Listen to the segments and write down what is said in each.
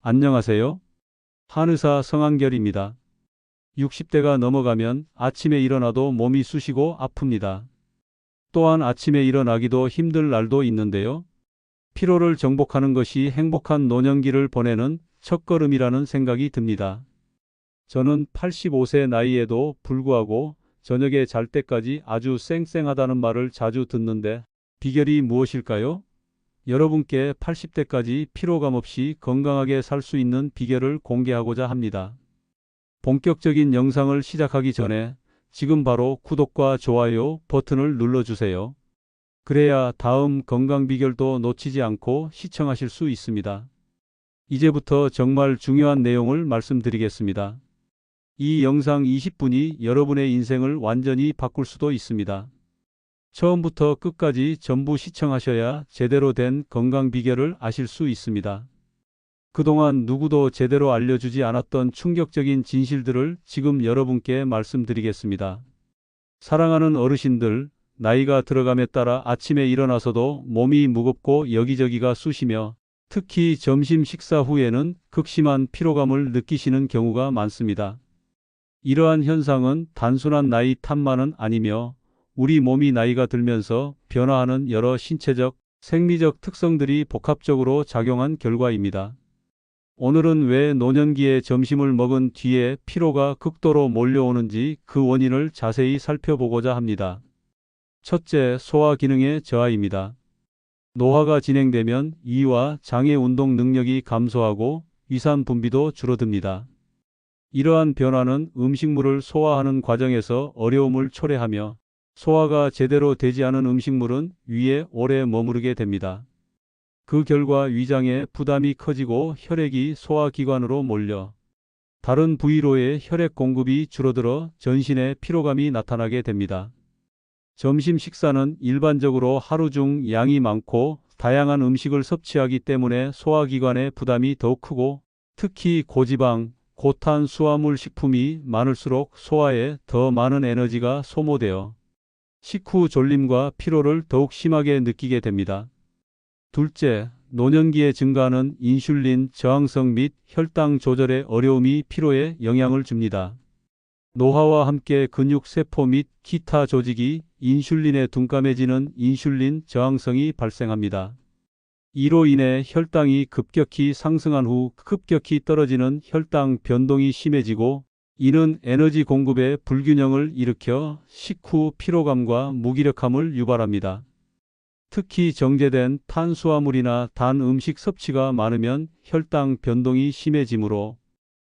안녕하세요. 한의사 성한결입니다. 60대가 넘어가면 아침에 일어나도 몸이 쑤시고 아픕니다. 또한 아침에 일어나기도 힘들 날도 있는데요. 피로를 정복하는 것이 행복한 노년기를 보내는 첫걸음이라는 생각이 듭니다. 저는 85세 나이에도 불구하고 저녁에 잘 때까지 아주 쌩쌩하다는 말을 자주 듣는데 비결이 무엇일까요? 여러분께 80대까지 피로감 없이 건강하게 살 수 있는 비결을 공개하고자 합니다. 본격적인 영상을 시작하기 전에 지금 바로 구독과 좋아요 버튼을 눌러주세요. 그래야 다음 건강 비결도 놓치지 않고 시청하실 수 있습니다. 이제부터 정말 중요한 내용을 말씀드리겠습니다. 이 영상 20분이 여러분의 인생을 완전히 바꿀 수도 있습니다. 처음부터 끝까지 전부 시청하셔야 제대로 된 건강 비결을 아실 수 있습니다. 그동안 누구도 제대로 알려주지 않았던 충격적인 진실들을 지금 여러분께 말씀드리겠습니다. 사랑하는 어르신들, 나이가 들어감에 따라 아침에 일어나서도 몸이 무겁고 여기저기가 쑤시며 특히 점심 식사 후에는 극심한 피로감을 느끼시는 경우가 많습니다. 이러한 현상은 단순한 나이 탓만은 아니며 우리 몸이 나이가 들면서 변화하는 여러 신체적, 생리적 특성들이 복합적으로 작용한 결과입니다. 오늘은 왜 노년기에 점심을 먹은 뒤에 피로가 극도로 몰려오는지 그 원인을 자세히 살펴보고자 합니다. 첫째, 소화 기능의 저하입니다. 노화가 진행되면 이와 장의 운동 능력이 감소하고 위산 분비도 줄어듭니다. 이러한 변화는 음식물을 소화하는 과정에서 어려움을 초래하며 소화가 제대로 되지 않은 음식물은 위에 오래 머무르게 됩니다. 그 결과 위장에 부담이 커지고 혈액이 소화기관으로 몰려 다른 부위로의 혈액 공급이 줄어들어 전신에 피로감이 나타나게 됩니다. 점심 식사는 일반적으로 하루 중 양이 많고 다양한 음식을 섭취하기 때문에 소화기관의 부담이 더욱 크고 특히 고지방, 고탄수화물 식품이 많을수록 소화에 더 많은 에너지가 소모되어 식후 졸림과 피로를 더욱 심하게 느끼게 됩니다. 둘째, 노년기에 증가하는 인슐린 저항성 및 혈당 조절의 어려움이 피로에 영향을 줍니다. 노화와 함께 근육 세포 및 기타 조직이 인슐린에 둔감해지는 인슐린 저항성이 발생합니다. 이로 인해 혈당이 급격히 상승한 후 급격히 떨어지는 혈당 변동이 심해지고 이는 에너지 공급의 불균형을 일으켜 식후 피로감과 무기력함을 유발합니다. 특히 정제된 탄수화물이나 단 음식 섭취가 많으면 혈당 변동이 심해지므로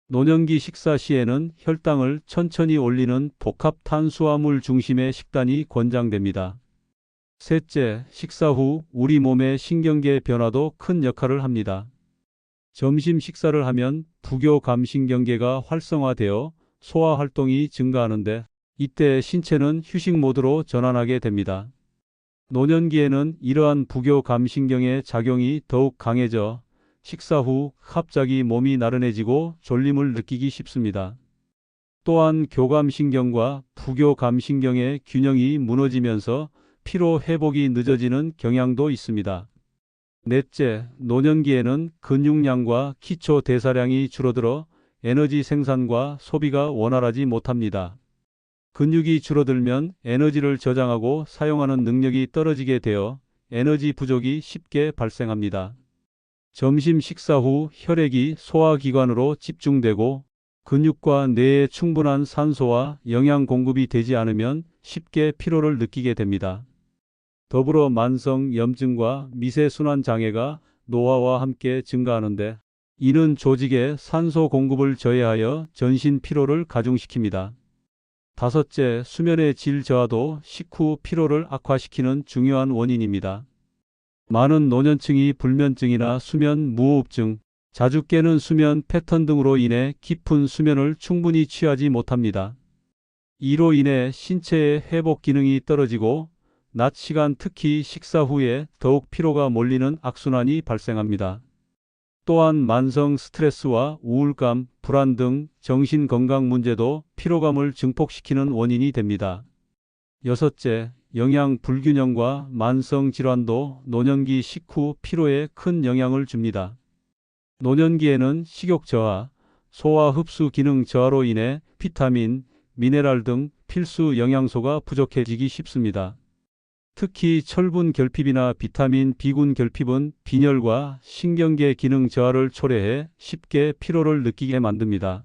노년기 식사 시에는 혈당을 천천히 올리는 복합 탄수화물 중심의 식단이 권장됩니다. 셋째, 식사 후 우리 몸의 신경계 변화도 큰 역할을 합니다. 점심 식사를 하면 부교감신경계가 활성화되어 소화 활동이 증가하는데 이때 신체는 휴식 모드로 전환하게 됩니다. 노년기에는 이러한 부교감신경의 작용이 더욱 강해져 식사 후 갑자기 몸이 나른해지고 졸림을 느끼기 쉽습니다. 또한 교감신경과 부교감신경의 균형이 무너지면서 피로 회복이 늦어지는 경향도 있습니다. 넷째, 노년기에는 근육량과 기초 대사량이 줄어들어 에너지 생산과 소비가 원활하지 못합니다. 근육이 줄어들면 에너지를 저장하고 사용하는 능력이 떨어지게 되어 에너지 부족이 쉽게 발생합니다. 점심 식사 후 혈액이 소화기관으로 집중되고 근육과 뇌에 충분한 산소와 영양 공급이 되지 않으면 쉽게 피로를 느끼게 됩니다. 더불어 만성 염증과 미세순환 장애가 노화와 함께 증가하는데 이는 조직의 산소 공급을 저해하여 전신 피로를 가중시킵니다. 다섯째, 수면의 질 저하도 식후 피로를 악화시키는 중요한 원인입니다. 많은 노년층이 불면증이나 수면 무호흡증, 자주 깨는 수면 패턴 등으로 인해 깊은 수면을 충분히 취하지 못합니다. 이로 인해 신체의 회복 기능이 떨어지고 낮 시간 특히 식사 후에 더욱 피로가 몰리는 악순환이 발생합니다. 또한 만성 스트레스와 우울감, 불안 등 정신건강 문제도 피로감을 증폭시키는 원인이 됩니다. 여섯째, 영양 불균형과 만성 질환도 노년기 식후 피로에 큰 영향을 줍니다. 노년기에는 식욕 저하, 소화 흡수 기능 저하로 인해 비타민, 미네랄 등 필수 영양소가 부족해지기 쉽습니다. 특히 철분 결핍이나 비타민 B군 결핍은 빈혈과 신경계 기능 저하를 초래해 쉽게 피로를 느끼게 만듭니다.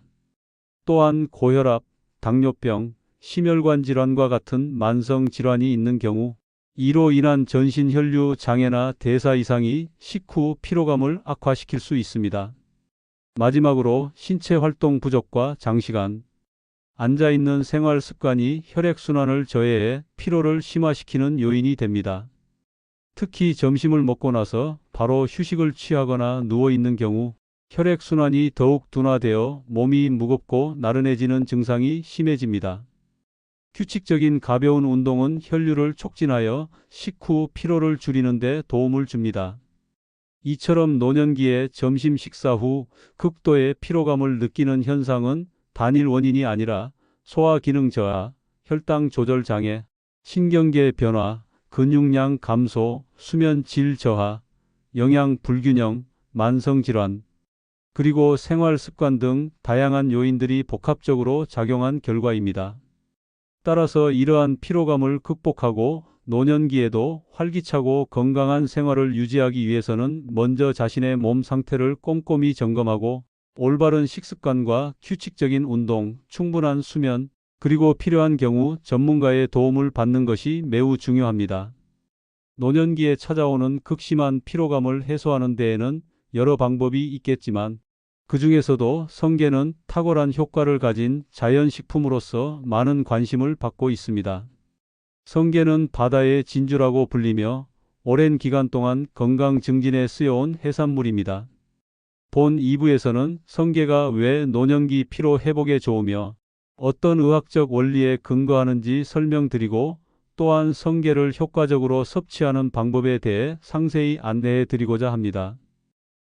또한 고혈압, 당뇨병, 심혈관 질환과 같은 만성 질환이 있는 경우 이로 인한 전신 혈류 장애나 대사 이상이 식후 피로감을 악화시킬 수 있습니다. 마지막으로 신체 활동 부족과 장시간 앉아있는 생활 습관이 혈액순환을 저해해 피로를 심화시키는 요인이 됩니다. 특히 점심을 먹고 나서 바로 휴식을 취하거나 누워있는 경우 혈액순환이 더욱 둔화되어 몸이 무겁고 나른해지는 증상이 심해집니다. 규칙적인 가벼운 운동은 혈류를 촉진하여 식후 피로를 줄이는 데 도움을 줍니다. 이처럼 노년기에 점심 식사 후 극도의 피로감을 느끼는 현상은 단일 원인이 아니라 소화 기능 저하, 혈당 조절 장애, 신경계 변화, 근육량 감소, 수면 질 저하, 영양 불균형, 만성 질환, 그리고 생활 습관 등 다양한 요인들이 복합적으로 작용한 결과입니다. 따라서 이러한 피로감을 극복하고 노년기에도 활기차고 건강한 생활을 유지하기 위해서는 먼저 자신의 몸 상태를 꼼꼼히 점검하고 올바른 식습관과 규칙적인 운동, 충분한 수면, 그리고 필요한 경우 전문가의 도움을 받는 것이 매우 중요합니다. 노년기에 찾아오는 극심한 피로감을 해소하는 데에는 여러 방법이 있겠지만 그 중에서도 성게는 탁월한 효과를 가진 자연식품으로서 많은 관심을 받고 있습니다. 성게는 바다의 진주라고 불리며 오랜 기간 동안 건강 증진에 쓰여온 해산물입니다. 본 2부에서는 성게가 왜 노년기 피로 회복에 좋으며 어떤 의학적 원리에 근거하는지 설명드리고 또한 성게를 효과적으로 섭취하는 방법에 대해 상세히 안내해 드리고자 합니다.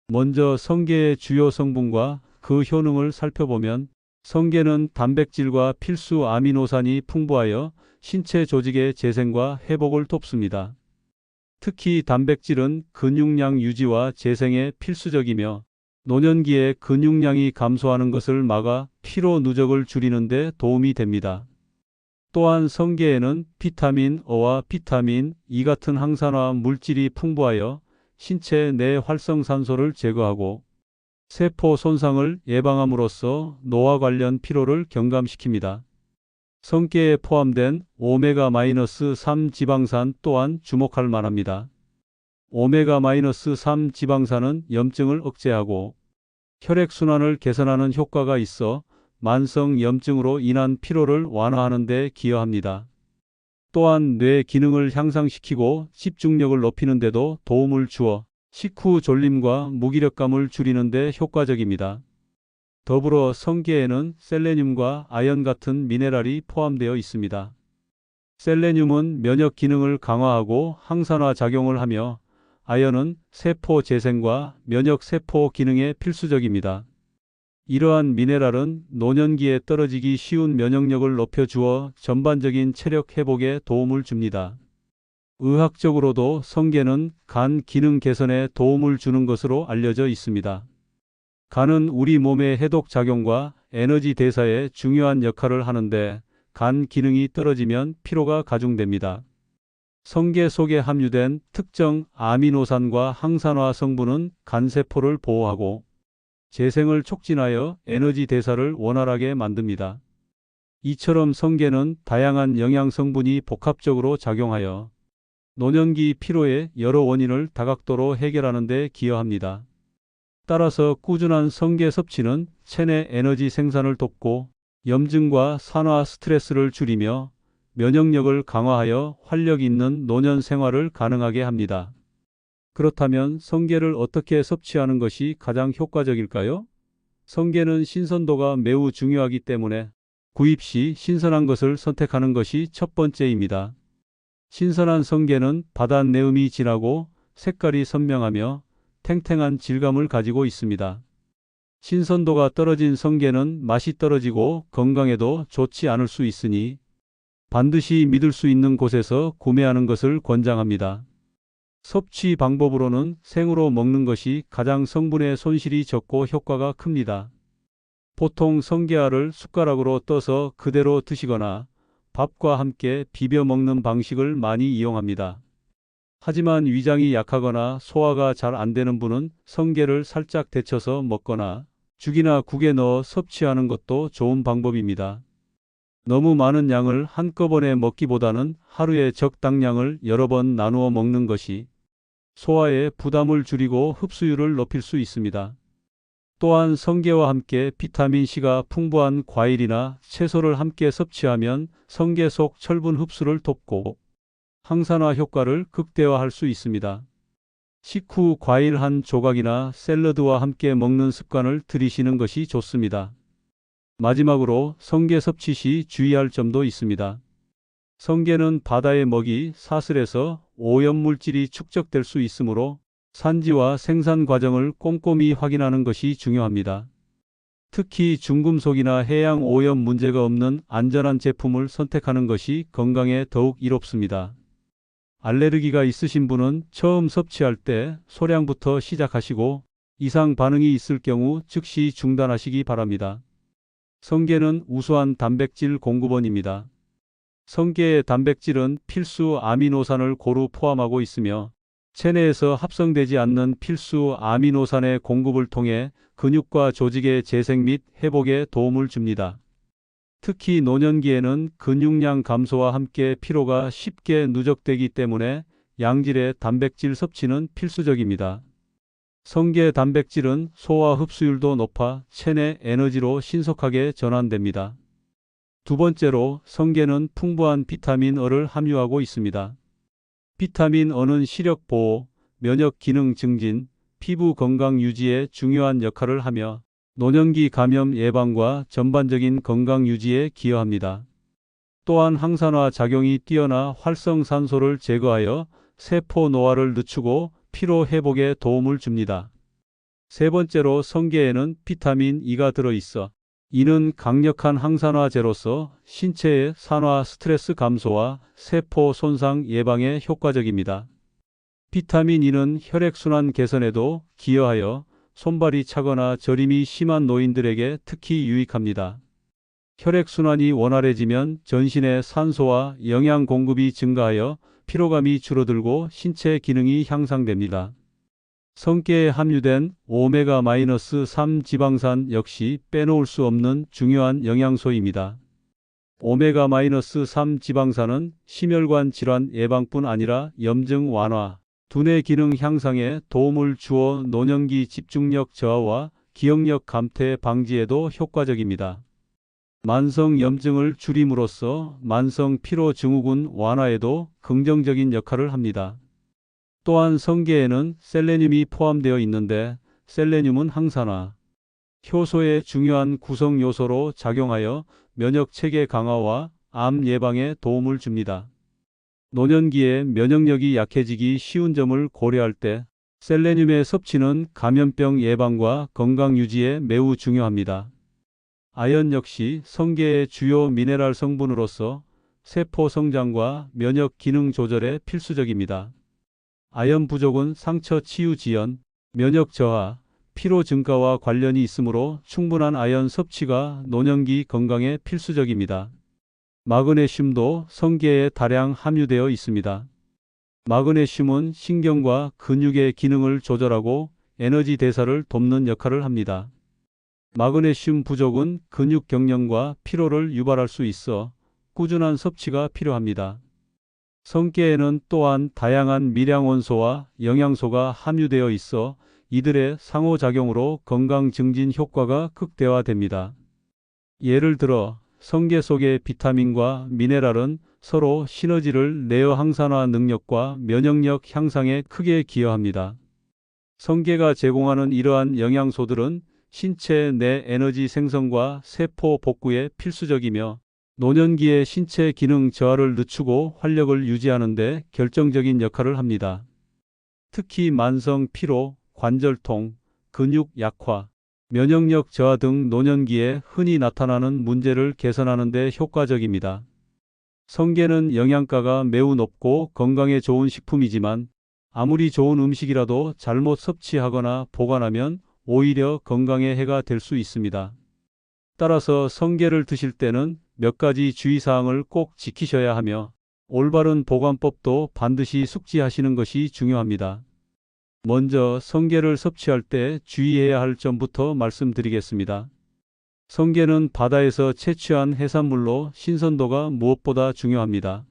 먼저 성게의 주요 성분과 그 효능을 살펴보면 성게는 단백질과 필수 아미노산이 풍부하여 신체 조직의 재생과 회복을 돕습니다. 특히 단백질은 근육량 유지와 재생에 필수적이며 노년기에 근육량이 감소하는 것을 막아 피로 누적을 줄이는 데 도움이 됩니다. 또한 성게에는 비타민 O와 비타민 E 같은 항산화 물질이 풍부하여 신체 내 활성산소를 제거하고 세포 손상을 예방함으로써 노화 관련 피로를 경감시킵니다. 성게에 포함된 오메가-3 지방산 또한 주목할 만합니다. 오메가-3 지방산은 염증을 억제하고 혈액순환을 개선하는 효과가 있어 만성 염증으로 인한 피로를 완화하는 데 기여합니다. 또한 뇌 기능을 향상시키고 집중력을 높이는 데도 도움을 주어 식후 졸림과 무기력감을 줄이는 데 효과적입니다. 더불어 성게에는 셀레늄과 아연 같은 미네랄이 포함되어 있습니다. 셀레늄은 면역 기능을 강화하고 항산화 작용을 하며 아연은 세포 재생과 면역 세포 기능에 필수적입니다. 이러한 미네랄은 노년기에 떨어지기 쉬운 면역력을 높여주어 전반적인 체력 회복에 도움을 줍니다. 의학적으로도 성게는 간 기능 개선에 도움을 주는 것으로 알려져 있습니다. 간은 우리 몸의 해독 작용과 에너지 대사에 중요한 역할을 하는데 간 기능이 떨어지면 피로가 가중됩니다. 성게 속에 함유된 특정 아미노산과 항산화 성분은 간세포를 보호하고 재생을 촉진하여 에너지 대사를 원활하게 만듭니다. 이처럼 성게는 다양한 영양 성분이 복합적으로 작용하여 노년기 피로의 여러 원인을 다각도로 해결하는 데 기여합니다. 따라서 꾸준한 성게 섭취는 체내 에너지 생산을 돕고 염증과 산화 스트레스를 줄이며 면역력을 강화하여 활력 있는 노년 생활을 가능하게 합니다. 그렇다면 성게를 어떻게 섭취하는 것이 가장 효과적일까요? 성게는 신선도가 매우 중요하기 때문에 구입 시 신선한 것을 선택하는 것이 첫 번째입니다. 신선한 성게는 바다 내음이 진하고 색깔이 선명하며 탱탱한 질감을 가지고 있습니다. 신선도가 떨어진 성게는 맛이 떨어지고 건강에도 좋지 않을 수 있으니 반드시 믿을 수 있는 곳에서 구매하는 것을 권장합니다. 섭취 방법으로는 생으로 먹는 것이 가장 성분의 손실이 적고 효과가 큽니다. 보통 성게알을 숟가락으로 떠서 그대로 드시거나 밥과 함께 비벼 먹는 방식을 많이 이용합니다. 하지만 위장이 약하거나 소화가 잘 안 되는 분은 성게를 살짝 데쳐서 먹거나 죽이나 국에 넣어 섭취하는 것도 좋은 방법입니다. 너무 많은 양을 한꺼번에 먹기보다는 하루에 적당량을 여러 번 나누어 먹는 것이 소화에 부담을 줄이고 흡수율을 높일 수 있습니다. 또한 성게와 함께 비타민C가 풍부한 과일이나 채소를 함께 섭취하면 성게 속 철분 흡수를 돕고 항산화 효과를 극대화할 수 있습니다. 식후 과일 한 조각이나 샐러드와 함께 먹는 습관을 들이시는 것이 좋습니다. 마지막으로 성게 섭취 시 주의할 점도 있습니다. 성게는 바다의 먹이 사슬에서 오염물질이 축적될 수 있으므로 산지와 생산 과정을 꼼꼼히 확인하는 것이 중요합니다. 특히 중금속이나 해양 오염 문제가 없는 안전한 제품을 선택하는 것이 건강에 더욱 이롭습니다. 알레르기가 있으신 분은 처음 섭취할 때 소량부터 시작하시고 이상 반응이 있을 경우 즉시 중단하시기 바랍니다. 성게는 우수한 단백질 공급원입니다. 성게의 단백질은 필수 아미노산을 고루 포함하고 있으며 체내에서 합성되지 않는 필수 아미노산의 공급을 통해 근육과 조직의 재생 및 회복에 도움을 줍니다. 특히 노년기에는 근육량 감소와 함께 피로가 쉽게 누적되기 때문에 양질의 단백질 섭취는 필수적입니다. 성게 단백질은 소화 흡수율도 높아 체내 에너지로 신속하게 전환됩니다. 두 번째로 성게는 풍부한 비타민 E를 함유하고 있습니다. 비타민 E는 시력 보호, 면역 기능 증진, 피부 건강 유지에 중요한 역할을 하며 노년기 감염 예방과 전반적인 건강 유지에 기여합니다. 또한 항산화 작용이 뛰어나 활성산소를 제거하여 세포 노화를 늦추고 피로 회복에 도움을 줍니다. 세 번째로 성게에는 비타민 E가 들어있어 이는 강력한 항산화제로서 신체의 산화 스트레스 감소와 세포 손상 예방에 효과적입니다. 비타민 E는 혈액순환 개선에도 기여하여 손발이 차거나 저림이 심한 노인들에게 특히 유익합니다. 혈액순환이 원활해지면 전신의 산소와 영양 공급이 증가하여 피로감이 줄어들고 신체 기능이 향상됩니다. 성게에 함유된 오메가-3 지방산 역시 빼놓을 수 없는 중요한 영양소입니다. 오메가-3 지방산은 심혈관 질환 예방뿐 아니라 염증 완화, 두뇌 기능 향상에 도움을 주어 노년기 집중력 저하와 기억력 감퇴 방지에도 효과적입니다. 만성 염증을 줄임으로써 만성 피로 증후군 완화에도 긍정적인 역할을 합니다. 또한 성게에는 셀레늄이 포함되어 있는데 셀레늄은 항산화, 효소의 중요한 구성 요소로 작용하여 면역 체계 강화와 암 예방에 도움을 줍니다. 노년기에 면역력이 약해지기 쉬운 점을 고려할 때 셀레늄의 섭취는 감염병 예방과 건강 유지에 매우 중요합니다. 아연 역시 성게의 주요 미네랄 성분으로서 세포 성장과 면역 기능 조절에 필수적입니다. 아연 부족은 상처 치유 지연, 면역 저하, 피로 증가와 관련이 있으므로 충분한 아연 섭취가 노년기 건강에 필수적입니다. 마그네슘도 성게에 다량 함유되어 있습니다. 마그네슘은 신경과 근육의 기능을 조절하고 에너지 대사를 돕는 역할을 합니다. 마그네슘 부족은 근육 경련과 피로를 유발할 수 있어 꾸준한 섭취가 필요합니다. 성게에는 또한 다양한 미량원소와 영양소가 함유되어 있어 이들의 상호작용으로 건강 증진 효과가 극대화됩니다. 예를 들어 성게 속의 비타민과 미네랄은 서로 시너지를 내어 항산화 능력과 면역력 향상에 크게 기여합니다. 성게가 제공하는 이러한 영양소들은 신체 내 에너지 생성과 세포 복구에 필수적이며 노년기의 신체 기능 저하를 늦추고 활력을 유지하는 데 결정적인 역할을 합니다. 특히 만성 피로, 관절통, 근육 약화, 면역력 저하 등 노년기에 흔히 나타나는 문제를 개선하는 데 효과적입니다. 성게는 영양가가 매우 높고 건강에 좋은 식품이지만 아무리 좋은 음식이라도 잘못 섭취하거나 보관하면 오히려 건강에 해가 될 수 있습니다. 따라서 성게를 드실 때는 몇 가지 주의사항을 꼭 지키셔야 하며 올바른 보관법도 반드시 숙지하시는 것이 중요합니다. 먼저 성게를 섭취할 때 주의해야 할 점부터 말씀드리겠습니다. 성게는 바다에서 채취한 해산물로 신선도가 무엇보다 중요합니다.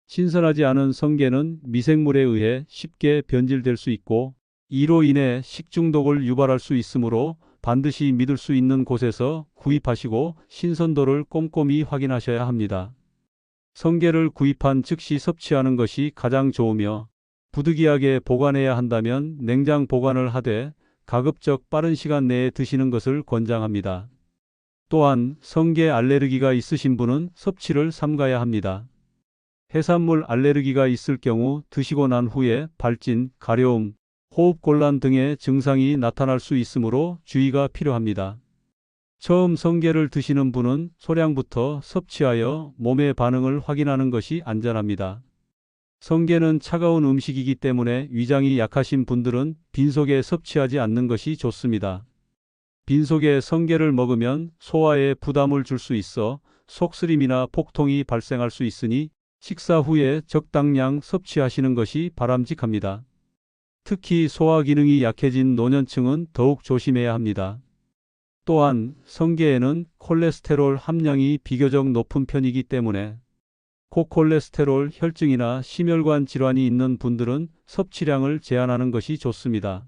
신선하지 않은 성게는 미생물에 의해 쉽게 변질될 수 있고 이로 인해 식중독을 유발할 수 있으므로 반드시 믿을 수 있는 곳에서 구입하시고 신선도를 꼼꼼히 확인하셔야 합니다. 성게를 구입한 즉시 섭취하는 것이 가장 좋으며 부득이하게 보관해야 한다면 냉장 보관을 하되 가급적 빠른 시간 내에 드시는 것을 권장합니다. 또한 성게 알레르기가 있으신 분은 섭취를 삼가야 합니다. 해산물 알레르기가 있을 경우 드시고 난 후에 발진, 가려움, 호흡곤란 등의 증상이 나타날 수 있으므로 주의가 필요합니다. 처음 성게를 드시는 분은 소량부터 섭취하여 몸의 반응을 확인하는 것이 안전합니다. 성게는 차가운 음식이기 때문에 위장이 약하신 분들은 빈속에 섭취하지 않는 것이 좋습니다. 빈속에 성게를 먹으면 소화에 부담을 줄 수 있어 속쓰림이나 폭통이 발생할 수 있으니 식사 후에 적당량 섭취하시는 것이 바람직합니다. 특히 소화 기능이 약해진 노년층은 더욱 조심해야 합니다. 또한 성게에는 콜레스테롤 함량이 비교적 높은 편이기 때문에 고콜레스테롤 혈증이나 심혈관 질환이 있는 분들은 섭취량을 제한하는 것이 좋습니다.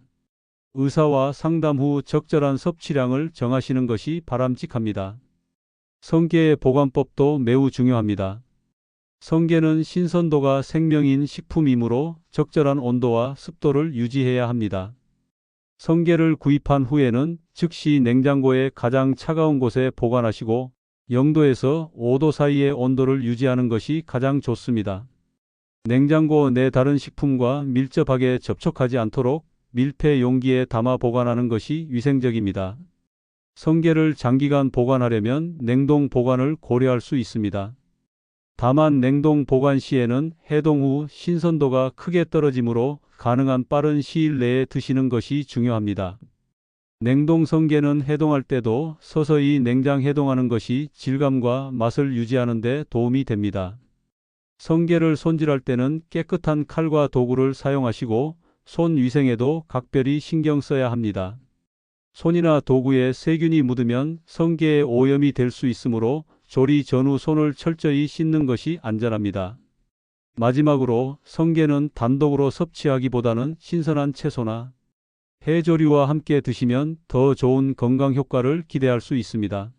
의사와 상담 후 적절한 섭취량을 정하시는 것이 바람직합니다. 성게의 보관법도 매우 중요합니다. 성게는 신선도가 생명인 식품이므로 적절한 온도와 습도를 유지해야 합니다. 성게를 구입한 후에는 즉시 냉장고의 가장 차가운 곳에 보관하시고 0도에서 5도 사이의 온도를 유지하는 것이 가장 좋습니다. 냉장고 내 다른 식품과 밀접하게 접촉하지 않도록 밀폐 용기에 담아 보관하는 것이 위생적입니다. 성게를 장기간 보관하려면 냉동 보관을 고려할 수 있습니다. 다만 냉동 보관 시에는 해동 후 신선도가 크게 떨어지므로 가능한 빠른 시일 내에 드시는 것이 중요합니다. 냉동 성게는 해동할 때도 서서히 냉장 해동하는 것이 질감과 맛을 유지하는 데 도움이 됩니다. 성게를 손질할 때는 깨끗한 칼과 도구를 사용하시고 손 위생에도 각별히 신경 써야 합니다. 손이나 도구에 세균이 묻으면 성게에 오염이 될 수 있으므로 조리 전후 손을 철저히 씻는 것이 안전합니다. 마지막으로 성게는 단독으로 섭취하기보다는 신선한 채소나 해조류와 함께 드시면 더 좋은 건강 효과를 기대할 수 있습니다.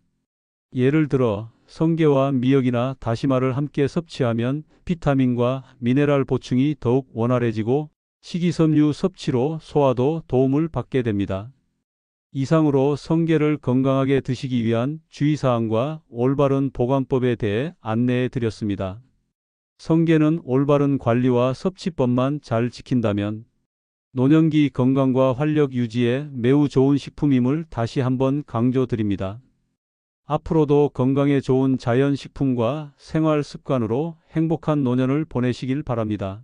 예를 들어 성게와 미역이나 다시마를 함께 섭취하면 비타민과 미네랄 보충이 더욱 원활해지고 식이섬유 섭취로 소화도 도움을 받게 됩니다. 이상으로 성게를 건강하게 드시기 위한 주의사항과 올바른 보관법에 대해 안내해 드렸습니다. 성게는 올바른 관리와 섭취법만 잘 지킨다면 노년기 건강과 활력 유지에 매우 좋은 식품임을 다시 한번 강조드립니다. 앞으로도 건강에 좋은 자연 식품과 생활 습관으로 행복한 노년을 보내시길 바랍니다.